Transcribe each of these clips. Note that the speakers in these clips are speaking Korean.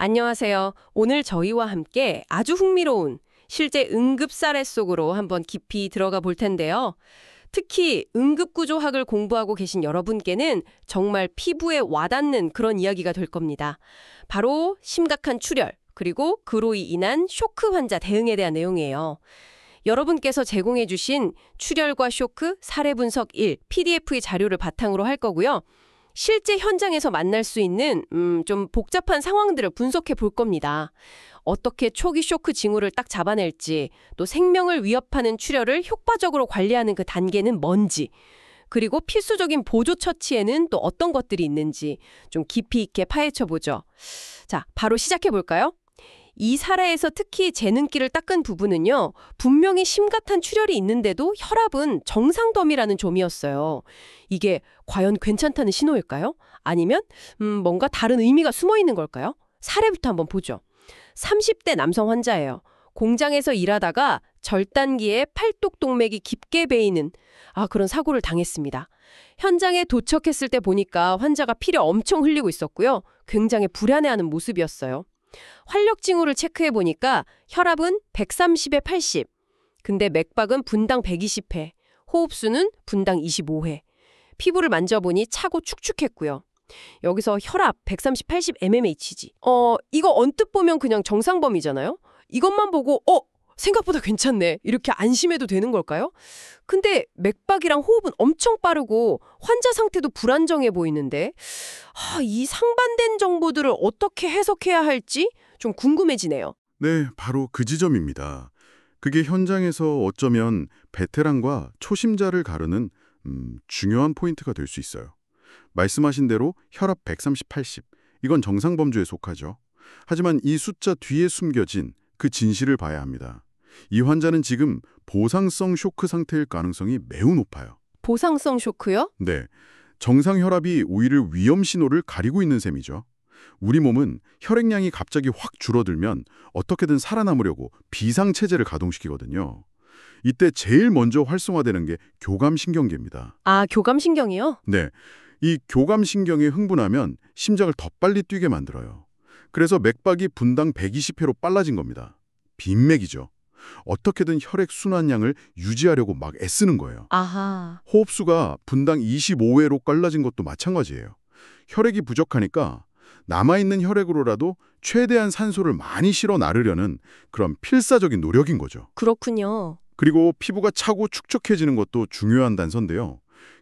안녕하세요. 오늘 저희와 함께 아주 흥미로운 실제 응급 사례 속으로 한번 깊이 들어가 볼 텐데요. 특히 응급구조학을 공부하고 계신 여러분께는 정말 피부에 와닿는 그런 이야기가 될 겁니다. 바로 심각한 출혈, 그리고 그로 인한 쇼크 환자 대응에 대한 내용이에요. 여러분께서 제공해 주신 출혈과 쇼크 사례 분석 1 PDF의 자료를 바탕으로 할 거고요. 실제 현장에서 만날 수 있는 좀 복잡한 상황들을 분석해 볼 겁니다. 어떻게 초기 쇼크 징후를 딱 잡아낼지, 또 생명을 위협하는 출혈을 효과적으로 관리하는 그 단계는 뭔지, 그리고 필수적인 보조 처치에는 또 어떤 것들이 있는지 좀 깊이 있게 파헤쳐 보죠. 자, 바로 시작해 볼까요? 이 사례에서 특히 제 눈길을 닦은 부분은요, 분명히 심각한 출혈이 있는데도 혈압은 정상범위라는 점이었어요. 이게 과연 괜찮다는 신호일까요? 아니면 뭔가 다른 의미가 숨어 있는 걸까요? 사례부터 한번 보죠. 30대 남성 환자예요. 공장에서 일하다가 절단기에 팔뚝동맥이 깊게 베이는 그런 사고를 당했습니다. 현장에 도착했을 때 보니까 환자가 피를 엄청 흘리고 있었고요. 굉장히 불안해하는 모습이었어요. 활력 징후를 체크해 보니까 혈압은 130에 80, 근데 맥박은 분당 120회, 호흡수는 분당 25회. 피부를 만져보니 차고 축축했고요. 여기서 혈압 130, 80 mmHg. 이거 언뜻 보면 그냥 정상범위잖아요? 이것만 보고 생각보다 괜찮네, 이렇게 안심해도 되는 걸까요? 근데 맥박이랑 호흡은 엄청 빠르고 환자 상태도 불안정해 보이는데 이 상반된 정보들을 어떻게 해석해야 할지 좀 궁금해지네요. 네, 바로 그 지점입니다. 그게 현장에서 어쩌면 베테랑과 초심자를 가르는 중요한 포인트가 될 수 있어요. 말씀하신 대로 혈압 130, 80, 이건 정상범주에 속하죠. 하지만 이 숫자 뒤에 숨겨진 그 진실을 봐야 합니다. 이 환자는 지금 보상성 쇼크 상태일 가능성이 매우 높아요. 보상성 쇼크요? 네, 정상 혈압이 오히려 위험 신호를 가리고 있는 셈이죠. 우리 몸은 혈액량이 갑자기 확 줄어들면 어떻게든 살아남으려고 비상체제를 가동시키거든요. 이때 제일 먼저 활성화되는 게 교감신경계입니다. 교감신경이요? 네, 이 교감신경이 흥분하면 심장을 더 빨리 뛰게 만들어요. 그래서 맥박이 분당 120회로 빨라진 겁니다. 빈맥이죠. 어떻게든 혈액 순환량을 유지하려고 막 애쓰는 거예요. 아하. 호흡수가 분당 25회로 빨라진 것도 마찬가지예요. 혈액이 부족하니까 남아있는 혈액으로라도 최대한 산소를 많이 실어 나르려는 그런 필사적인 노력인 거죠. 그렇군요. 그리고 피부가 차고 축축해지는 것도 중요한 단서인데요.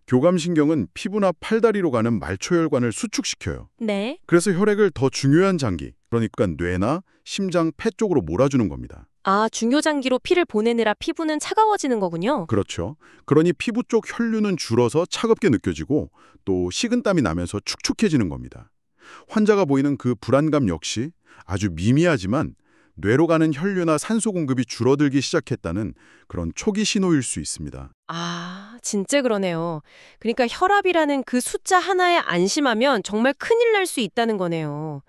교감신경은 피부나 팔다리로 가는 말초혈관을 수축시켜요. 네. 그래서 혈액을 더 중요한 장기, 그러니까 뇌나 심장, 폐 쪽으로 몰아주는 겁니다. 중요 장기로 피를 보내느라 피부는 차가워지는 거군요. 그렇죠. 그러니 피부 쪽 혈류는 줄어서 차갑게 느껴지고 또 식은땀이 나면서 축축해지는 겁니다. 환자가 보이는 그 불안감 역시 아주 미미하지만 뇌로 가는 혈류나 산소 공급이 줄어들기 시작했다는 그런 초기 신호일 수 있습니다. 진짜 그러네요. 그러니까 혈압이라는 그 숫자 하나에 안심하면 정말 큰일 날 수 있다는 거네요.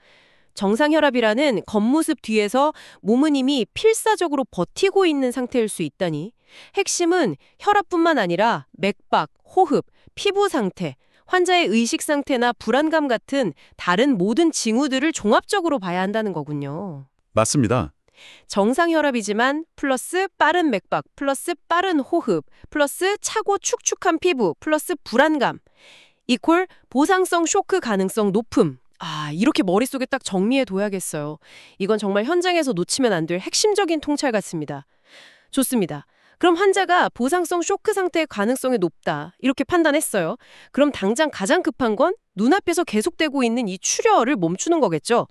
정상 혈압이라는 겉모습 뒤에서 몸은 이미 필사적으로 버티고 있는 상태일 수 있다니. 핵심은 혈압뿐만 아니라 맥박, 호흡, 피부 상태, 환자의 의식 상태나 불안감 같은 다른 모든 징후들을 종합적으로 봐야 한다는 거군요. 맞습니다. 정상 혈압이지만 플러스 빠른 맥박, 플러스 빠른 호흡, 플러스 차고 축축한 피부, 플러스 불안감, 이퀄 보상성 쇼크 가능성 높음. 이렇게 머릿속에 딱 정리해 둬야겠어요. 이건 정말 현장에서 놓치면 안 될 핵심적인 통찰 같습니다. 좋습니다. 그럼 환자가 보상성 쇼크 상태의 가능성이 높다, 이렇게 판단했어요. 그럼 당장 가장 급한 건 눈앞에서 계속되고 있는 이 출혈을 멈추는 거겠죠.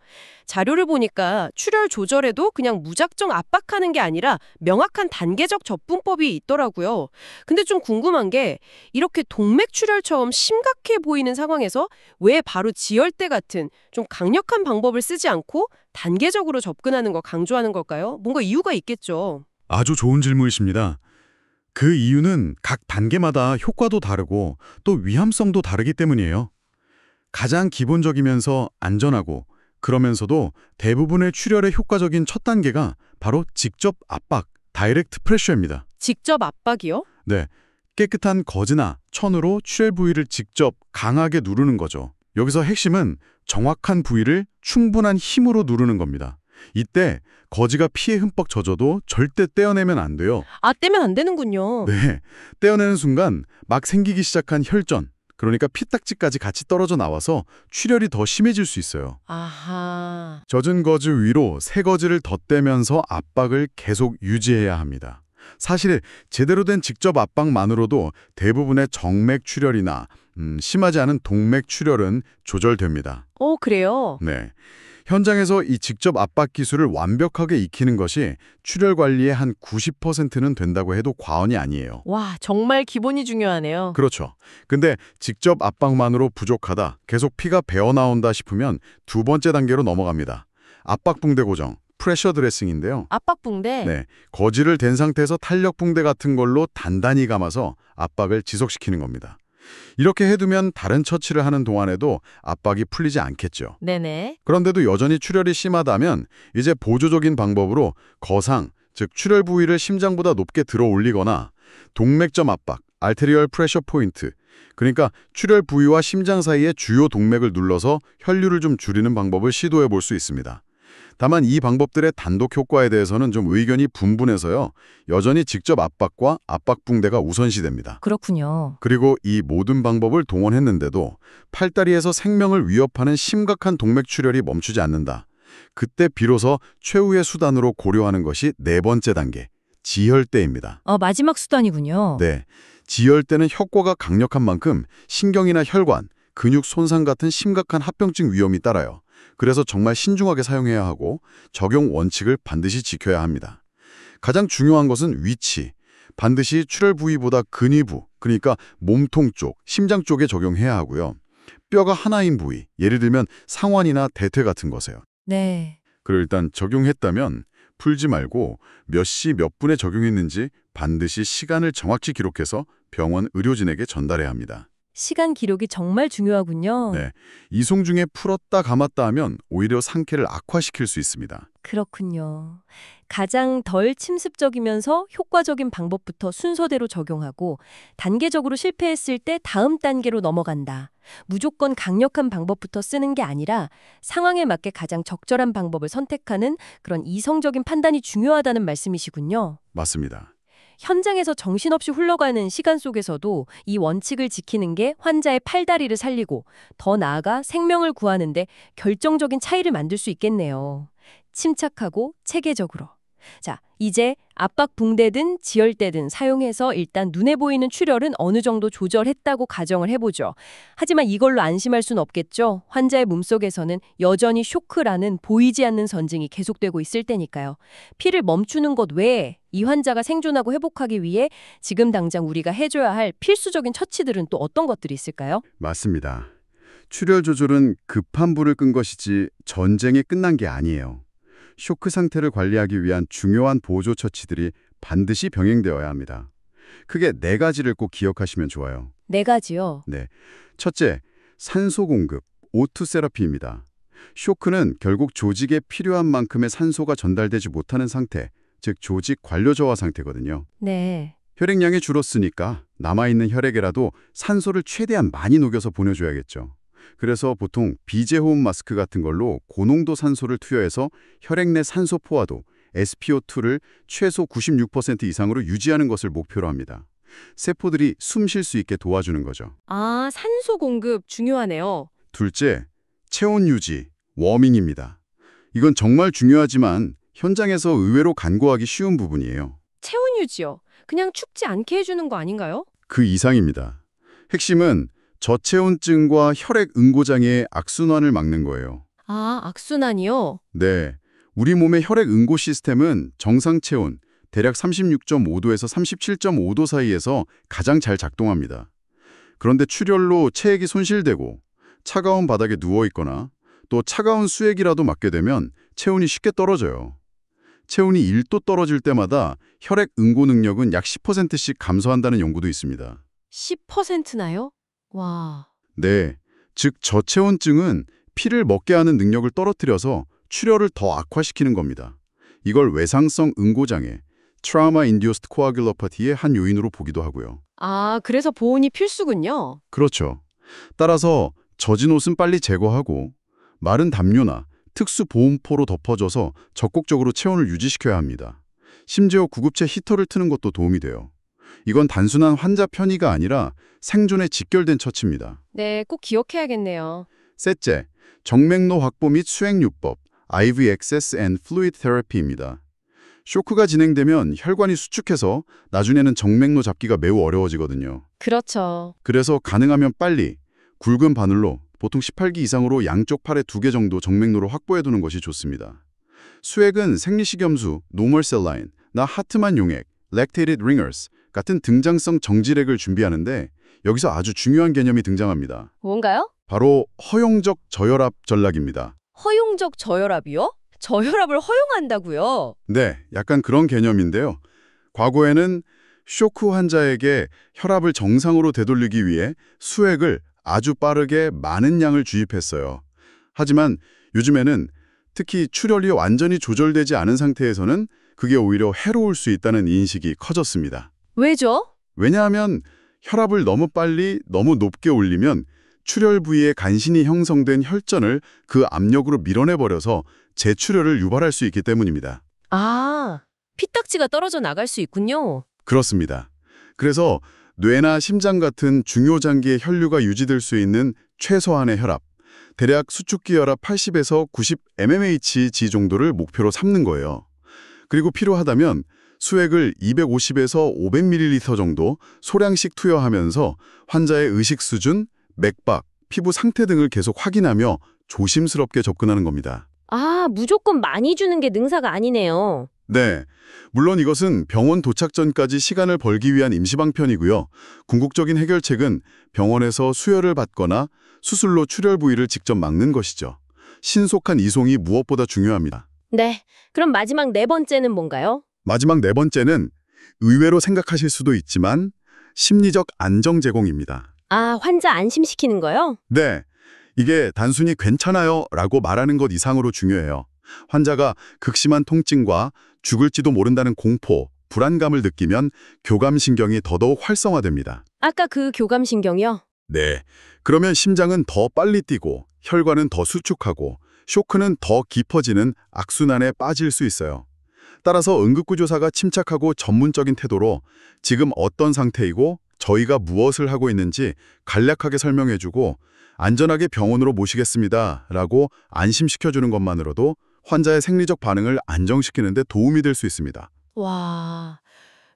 자료를 보니까 출혈 조절에도 그냥 무작정 압박하는 게 아니라 명확한 단계적 접근법이 있더라고요. 근데 좀 궁금한 게 이렇게 동맥 출혈처럼 심각해 보이는 상황에서 왜 바로 지혈대 같은 좀 강력한 방법을 쓰지 않고 단계적으로 접근하는 걸 강조하는 걸까요? 뭔가 이유가 있겠죠. 아주 좋은 질문이십니다. 그 이유는 각 단계마다 효과도 다르고 또 위험성도 다르기 때문이에요. 가장 기본적이면서 안전하고 그러면서도 대부분의 출혈에 효과적인 첫 단계가 바로 직접 압박, 다이렉트 프레셔입니다. 직접 압박이요? 네, 깨끗한 거즈나 천으로 출혈 부위를 직접 강하게 누르는 거죠. 여기서 핵심은 정확한 부위를 충분한 힘으로 누르는 겁니다. 이때 거지가 피에 흠뻑 젖어도 절대 떼어내면 안 돼요. 아, 떼면 안 되는군요. 네, 떼어내는 순간 막 생기기 시작한 혈전, 그러니까 피딱지까지 같이 떨어져 나와서 출혈이 더 심해질 수 있어요. 아하. 젖은 거즈 위로 새 거즈를 덧대면서 압박을 계속 유지해야 합니다. 사실 제대로 된 직접 압박만으로도 대부분의 정맥 출혈이나 심하지 않은 동맥 출혈은 조절됩니다. 그래요? 네. 현장에서 이 직접 압박 기술을 완벽하게 익히는 것이 출혈 관리의 한 90%는 된다고 해도 과언이 아니에요. 와, 정말 기본이 중요하네요. 그렇죠. 근데 직접 압박만으로 부족하다, 계속 피가 배어나온다 싶으면 두 번째 단계로 넘어갑니다. 압박붕대 고정, 프레셔 드레싱인데요. 압박붕대? 네, 거지를 댄 상태에서 탄력붕대 같은 걸로 단단히 감아서 압박을 지속시키는 겁니다. 이렇게 해두면 다른 처치를 하는 동안에도 압박이 풀리지 않겠죠. 네네. 그런데도 여전히 출혈이 심하다면 이제 보조적인 방법으로 거상, 즉 출혈 부위를 심장보다 높게 들어 올리거나 동맥점 압박, 알테리얼 프레셔 포인트, 그러니까 출혈 부위와 심장 사이의 주요 동맥을 눌러서 혈류를 좀 줄이는 방법을 시도해 볼 수 있습니다. 다만 이 방법들의 단독 효과에 대해서는 좀 의견이 분분해서요. 여전히 직접 압박과 압박붕대가 우선시됩니다. 그렇군요. 그리고 이 모든 방법을 동원했는데도 팔다리에서 생명을 위협하는 심각한 동맥 출혈이 멈추지 않는다. 그때 비로소 최후의 수단으로 고려하는 것이 네 번째 단계, 지혈대입니다. 마지막 수단이군요. 네, 지혈대는 효과가 강력한 만큼 신경이나 혈관, 근육 손상 같은 심각한 합병증 위험이 따라요. 그래서 정말 신중하게 사용해야 하고 적용 원칙을 반드시 지켜야 합니다. 가장 중요한 것은 위치. 반드시 출혈 부위보다 근위부, 그러니까 몸통 쪽, 심장 쪽에 적용해야 하고요. 뼈가 하나인 부위, 예를 들면 상완이나 대퇴 같은 거세요. 네. 그리고 일단 적용했다면 풀지 말고 몇 시 몇 분에 적용했는지 반드시 시간을 정확히 기록해서 병원 의료진에게 전달해야 합니다. 시간 기록이 정말 중요하군요. 네, 이송 중에 풀었다 감았다 하면 오히려 상태를 악화시킬 수 있습니다. 그렇군요. 가장 덜 침습적이면서 효과적인 방법부터 순서대로 적용하고 단계적으로 실패했을 때 다음 단계로 넘어간다. 무조건 강력한 방법부터 쓰는 게 아니라 상황에 맞게 가장 적절한 방법을 선택하는 그런 이성적인 판단이 중요하다는 말씀이시군요. 맞습니다. 현장에서 정신없이 흘러가는 시간 속에서도 이 원칙을 지키는 게 환자의 팔다리를 살리고 더 나아가 생명을 구하는데 결정적인 차이를 만들 수 있겠네요. 침착하고 체계적으로. 자, 이제 압박붕대든 지혈대든 사용해서 일단 눈에 보이는 출혈은 어느 정도 조절했다고 가정을 해보죠. 하지만 이걸로 안심할 순 없겠죠. 환자의 몸속에서는 여전히 쇼크라는 보이지 않는 전증이 계속되고 있을 테니까요. 피를 멈추는 것 외에 이 환자가 생존하고 회복하기 위해 지금 당장 우리가 해줘야 할 필수적인 처치들은 또 어떤 것들이 있을까요? 맞습니다. 출혈 조절은 급한 불을 끈 것이지 전쟁이 끝난 게 아니에요. 쇼크 상태를 관리하기 위한 중요한 보조 처치들이 반드시 병행되어야 합니다. 크게 네 가지를 꼭 기억하시면 좋아요. 네 가지요. 네, 첫째, 산소 공급, O2 세라피입니다. 쇼크는 결국 조직에 필요한 만큼의 산소가 전달되지 못하는 상태, 즉 조직 관료 저하 상태거든요. 네. 혈액량이 줄었으니까 남아있는 혈액에라도 산소를 최대한 많이 녹여서 보내줘야겠죠. 그래서 보통 비제호흡 마스크 같은 걸로 고농도 산소를 투여해서 혈액 내 산소 포화도 SpO2를 최소 96% 이상으로 유지하는 것을 목표로 합니다. 세포들이 숨 쉴 수 있게 도와주는 거죠. 아, 산소 공급 중요하네요. 둘째, 체온 유지, 워밍입니다. 이건 정말 중요하지만 현장에서 의외로 간과하기 쉬운 부분이에요. 체온 유지요. 그냥 춥지 않게 해주는 거 아닌가요? 그 이상입니다. 핵심은 저체온증과 혈액 응고장애의 악순환을 막는 거예요. 아, 악순환이요? 네, 우리 몸의 혈액 응고 시스템은 정상 체온, 대략 36.5도에서 37.5도 사이에서 가장 잘 작동합니다. 그런데 출혈로 체액이 손실되고 차가운 바닥에 누워있거나 또 차가운 수액이라도 맞게 되면 체온이 쉽게 떨어져요. 체온이 1도 떨어질 때마다 혈액 응고 능력은 약 10%씩 감소한다는 연구도 있습니다. 10%나요? 와. 네, 즉 저체온증은 피를 먹게 하는 능력을 떨어뜨려서 출혈을 더 악화시키는 겁니다. 이걸 외상성 응고장애, Trauma Induced Coagulopathy의 한 요인으로 보기도 하고요. 아, 그래서 보온이 필수군요. 그렇죠. 따라서 젖은 옷은 빨리 제거하고 마른 담요나 특수 보온포로 덮어줘서 적극적으로 체온을 유지시켜야 합니다. 심지어 구급체 히터를 트는 것도 도움이 돼요. 이건 단순한 환자 편의가 아니라 생존에 직결된 처치입니다. 네, 꼭 기억해야겠네요. 셋째, 정맥로 확보 및 수행요법, IV Access and Fluid Therapy입니다. 쇼크가 진행되면 혈관이 수축해서 나중에는 정맥로 잡기가 매우 어려워지거든요. 그렇죠. 그래서 가능하면 빨리 굵은 바늘로 보통 18기 이상으로 양쪽 팔에 2개 정도 정맥로를 확보해두는 것이 좋습니다. 수액은 생리식염수, 노멀 셀라인, 나 하트만 용액, 렉테이티드 링어스 같은 등장성 정지액을 준비하는데 여기서 아주 중요한 개념이 등장합니다. 뭔가요? 바로 허용적 저혈압 전략입니다. 허용적 저혈압이요? 저혈압을 허용한다고요? 네, 약간 그런 개념인데요. 과거에는 쇼크 환자에게 혈압을 정상으로 되돌리기 위해 수액을 아주 빠르게 많은 양을 주입했어요. 하지만 요즘에는 특히 출혈이 완전히 조절되지 않은 상태에서는 그게 오히려 해로울 수 있다는 인식이 커졌습니다. 왜죠? 왜냐하면 혈압을 너무 빨리, 너무 높게 올리면 출혈 부위에 간신히 형성된 혈전을 그 압력으로 밀어내버려서 재출혈을 유발할 수 있기 때문입니다. 아, 피딱지가 떨어져 나갈 수 있군요. 그렇습니다. 그래서 뇌나 심장 같은 중요 장기의 혈류가 유지될 수 있는 최소한의 혈압, 대략 수축기 혈압 80에서 90 mmHg 정도를 목표로 삼는 거예요. 그리고 필요하다면 수액을 250에서 500ml 정도 소량씩 투여하면서 환자의 의식 수준, 맥박, 피부 상태 등을 계속 확인하며 조심스럽게 접근하는 겁니다. 아, 무조건 많이 주는 게 능사가 아니네요. 네, 물론 이것은 병원 도착 전까지 시간을 벌기 위한 임시방편이고요. 궁극적인 해결책은 병원에서 수혈을 받거나 수술로 출혈 부위를 직접 막는 것이죠. 신속한 이송이 무엇보다 중요합니다. 네, 그럼 마지막 네 번째는 뭔가요? 마지막 네 번째는 의외로 생각하실 수도 있지만 심리적 안정 제공입니다. 아, 환자 안심시키는 거요? 네, 이게 단순히 괜찮아요 라고 말하는 것 이상으로 중요해요. 환자가 극심한 통증과 죽을지도 모른다는 공포, 불안감을 느끼면 교감신경이 더더욱 활성화됩니다. 아까 그 교감신경이요? 네, 그러면 심장은 더 빨리 뛰고 혈관은 더 수축하고 쇼크는 더 깊어지는 악순환에 빠질 수 있어요. 따라서 응급구조사가 침착하고 전문적인 태도로 지금 어떤 상태이고 저희가 무엇을 하고 있는지 간략하게 설명해주고 안전하게 병원으로 모시겠습니다 라고 안심시켜주는 것만으로도 환자의 생리적 반응을 안정시키는 데 도움이 될 수 있습니다. 와,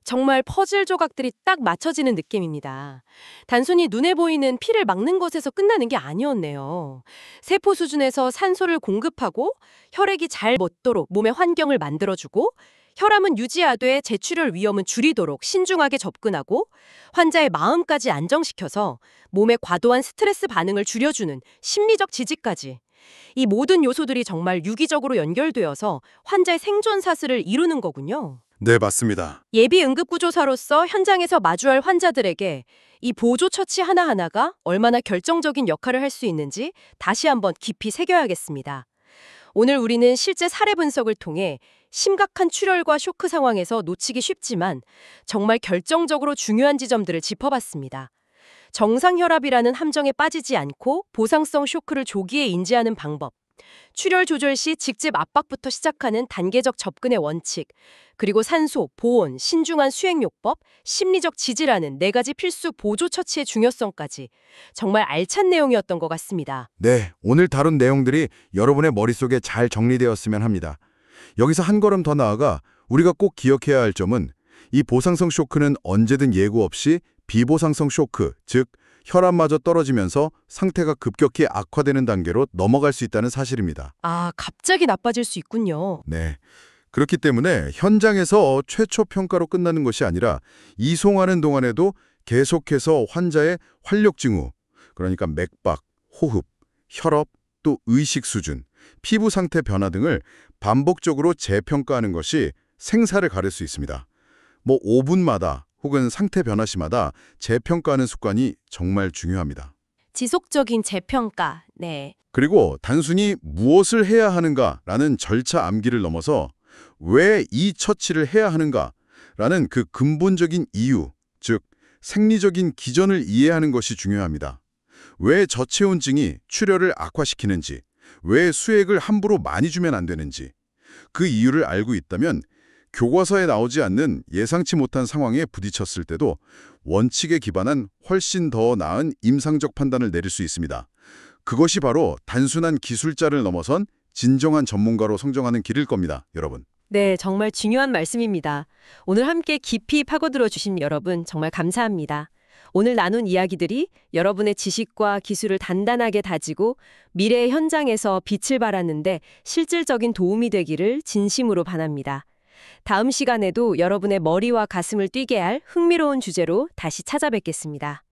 정말 퍼즐 조각들이 딱 맞춰지는 느낌입니다. 단순히 눈에 보이는 피를 막는 것에서 끝나는 게 아니었네요. 세포 수준에서 산소를 공급하고 혈액이 잘 멎도록 몸의 환경을 만들어주고 혈압은 유지하되 재출혈 위험은 줄이도록 신중하게 접근하고 환자의 마음까지 안정시켜서 몸의 과도한 스트레스 반응을 줄여주는 심리적 지지까지. 이 모든 요소들이 정말 유기적으로 연결되어서 환자의 생존 사슬을 이루는 거군요. 네, 맞습니다. 예비 응급구조사로서 현장에서 마주할 환자들에게 이 보조 처치 하나하나가 얼마나 결정적인 역할을 할 수 있는지 다시 한번 깊이 새겨야겠습니다. 오늘 우리는 실제 사례 분석을 통해 심각한 출혈과 쇼크 상황에서 놓치기 쉽지만 정말 결정적으로 중요한 지점들을 짚어봤습니다. 정상혈압이라는 함정에 빠지지 않고 보상성 쇼크를 조기에 인지하는 방법, 출혈 조절 시 직접 압박부터 시작하는 단계적 접근의 원칙, 그리고 산소, 보온, 신중한 수행요법, 심리적 지지라는 4가지 필수 보조 처치의 중요성까지 정말 알찬 내용이었던 것 같습니다. 네, 오늘 다룬 내용들이 여러분의 머릿속에 잘 정리되었으면 합니다. 여기서 한 걸음 더 나아가 우리가 꼭 기억해야 할 점은 이 보상성 쇼크는 언제든 예고 없이 비보상성 쇼크, 즉 혈압마저 떨어지면서 상태가 급격히 악화되는 단계로 넘어갈 수 있다는 사실입니다. 아, 갑자기 나빠질 수 있군요. 네. 그렇기 때문에 현장에서 최초 평가로 끝나는 것이 아니라 이송하는 동안에도 계속해서 환자의 활력 징후, 그러니까 맥박, 호흡, 혈압, 또 의식 수준, 피부 상태 변화 등을 반복적으로 재평가하는 것이 생사를 가릴 수 있습니다. 5분마다 혹은 상태 변화 시마다 재평가하는 습관이 정말 중요합니다. 지속적인 재평가, 네. 그리고 단순히 무엇을 해야 하는가라는 절차 암기를 넘어서 왜 이 처치를 해야 하는가라는 그 근본적인 이유, 즉 생리적인 기전을 이해하는 것이 중요합니다. 왜 저체온증이 출혈을 악화시키는지, 왜 수액을 함부로 많이 주면 안 되는지, 그 이유를 알고 있다면 교과서에 나오지 않는 예상치 못한 상황에 부딪혔을 때도 원칙에 기반한 훨씬 더 나은 임상적 판단을 내릴 수 있습니다. 그것이 바로 단순한 기술자를 넘어선 진정한 전문가로 성장하는 길일 겁니다, 여러분. 네, 정말 중요한 말씀입니다. 오늘 함께 깊이 파고들어 주신 여러분 정말 감사합니다. 오늘 나눈 이야기들이 여러분의 지식과 기술을 단단하게 다지고 미래의 현장에서 빛을 발하는데 실질적인 도움이 되기를 진심으로 바랍니다. 다음 시간에도 여러분의 머리와 가슴을 뛰게 할 흥미로운 주제로 다시 찾아뵙겠습니다.